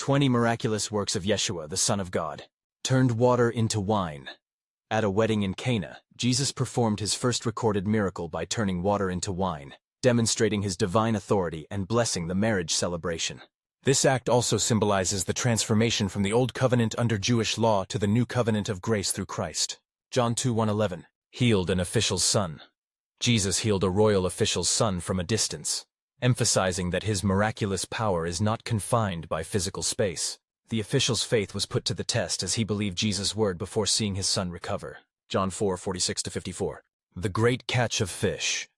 20 miraculous works of Yeshua, the Son of God. Turned water into wine. At a wedding in Cana, Jesus performed his first recorded miracle by turning water into wine, demonstrating his divine authority and blessing the marriage celebration. This act also symbolizes the transformation from the Old Covenant under Jewish law to the New Covenant of grace through Christ. John 2:1-11. Healed an official's son. Jesus healed a royal official's son from a distance, emphasizing that his miraculous power is not confined by physical space. The official's faith was put to the test as he believed Jesus' word before seeing his son recover. John 4:46-54. The great catch of fish.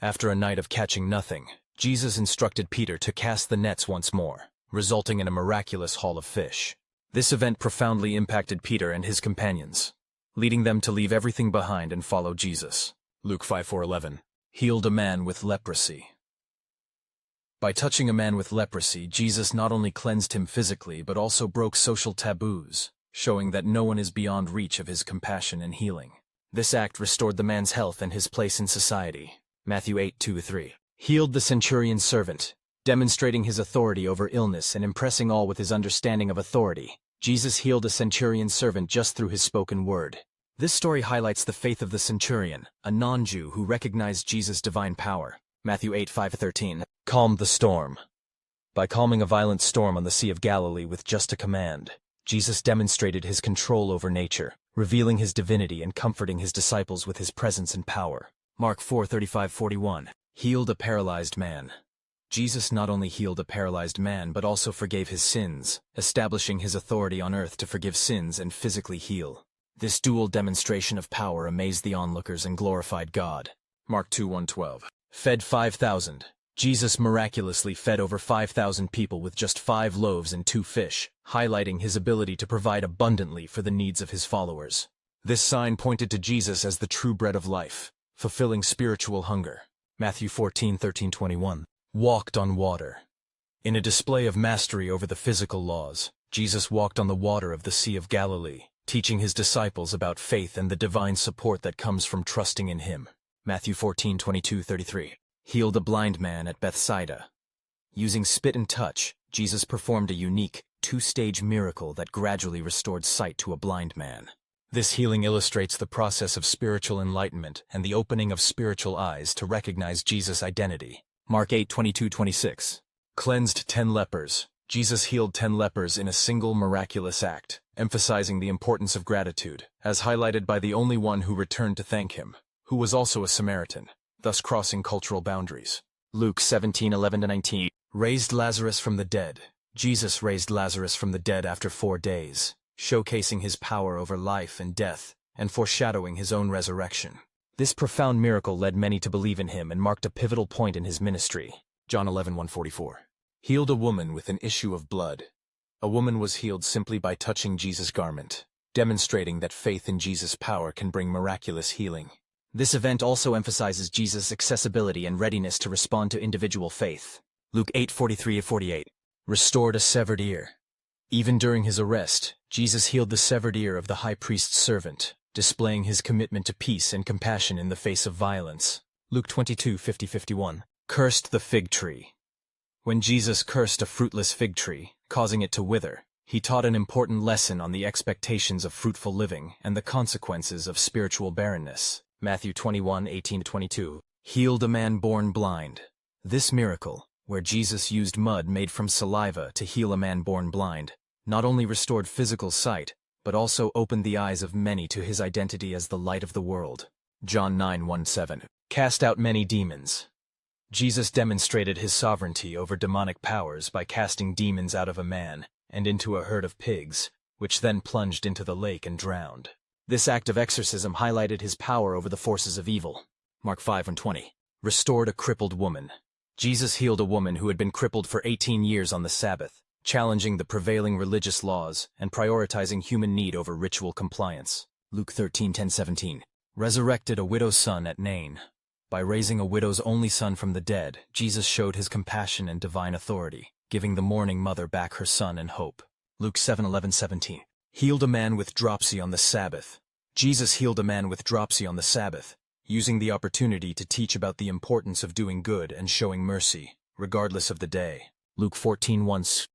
After a night of catching nothing, Jesus instructed Peter to cast the nets once more, resulting in a miraculous haul of fish. This event profoundly impacted Peter and his companions, leading them to leave everything behind and follow Jesus. Luke 5:4-11. Healed a man with leprosy. By touching a man with leprosy, Jesus not only cleansed him physically but also broke social taboos, showing that no one is beyond reach of his compassion and healing. This act restored the man's health and his place in society. Matthew 8:2-3. Healed the centurion's servant, demonstrating his authority over illness and impressing all with his understanding of authority. Jesus healed a centurion's servant just through his spoken word. This story highlights the faith of the centurion, a non-Jew who recognized Jesus' divine power. Matthew 8:5-13. Calmed the storm. By calming a violent storm on the Sea of Galilee with just a command, Jesus demonstrated his control over nature, revealing his divinity and comforting his disciples with his presence and power. Mark 4:35-41. Healed a paralyzed man. Jesus not only healed a paralyzed man but also forgave his sins, establishing his authority on earth to forgive sins and physically heal. This dual demonstration of power amazed the onlookers and glorified God. Mark 2:1-12. Fed 5,000. Jesus miraculously fed over 5,000 people with just 5 loaves and 2 fish, highlighting his ability to provide abundantly for the needs of his followers. This sign pointed to Jesus as the true bread of life, fulfilling spiritual hunger. Matthew 14:13-21. Walked on water. In a display of mastery over the physical laws, Jesus walked on the water of the Sea of Galilee, teaching his disciples about faith and the divine support that comes from trusting in him. Matthew 14:22-33. Healed a blind man at Bethsaida. Using spit and touch, Jesus performed a unique, 2-stage miracle that gradually restored sight to a blind man. This healing illustrates the process of spiritual enlightenment and the opening of spiritual eyes to recognize Jesus' identity. Mark 8:22-26. Cleansed 10 lepers. Jesus healed 10 lepers in a single miraculous act, emphasizing the importance of gratitude, as highlighted by the only one who returned to thank him, who was also a Samaritan, thus crossing cultural boundaries. Luke 17:11-19. Raised Lazarus from the dead. Jesus raised Lazarus from the dead after 4 days, showcasing his power over life and death, and foreshadowing his own resurrection. This profound miracle led many to believe in him and marked a pivotal point in his ministry. John 11:144. Healed a woman with an issue of blood. A woman was healed simply by touching Jesus' garment, demonstrating that faith in Jesus' power can bring miraculous healing. This event also emphasizes Jesus' accessibility and readiness to respond to individual faith. Luke 8:43-48. Restored a severed ear. Even during his arrest, Jesus healed the severed ear of the high priest's servant, displaying his commitment to peace and compassion in the face of violence. Luke 22:50-51. Cursed the fig tree. When Jesus cursed a fruitless fig tree, causing it to wither, he taught an important lesson on the expectations of fruitful living and the consequences of spiritual barrenness. Matthew 21:18-22. Healed a man born blind. This miracle, where Jesus used mud made from saliva to heal a man born blind, not only restored physical sight, but also opened the eyes of many to his identity as the light of the world. John 9:1-7. Cast out many demons. Jesus demonstrated his sovereignty over demonic powers by casting demons out of a man and into a herd of pigs, which then plunged into the lake and drowned. This act of exorcism highlighted his power over the forces of evil. Mark 5:20. Restored a crippled woman. Jesus healed a woman who had been crippled for 18 years on the Sabbath, challenging the prevailing religious laws and prioritizing human need over ritual compliance. Luke 13:10-17. Resurrected a widow's son at Nain. By raising a widow's only son from the dead, Jesus showed his compassion and divine authority, giving the mourning mother back her son and hope. Luke 7:11-17. Healed a man with dropsy on the Sabbath. Jesus healed a man with dropsy on the Sabbath, using the opportunity to teach about the importance of doing good and showing mercy, regardless of the day. Luke 14:1.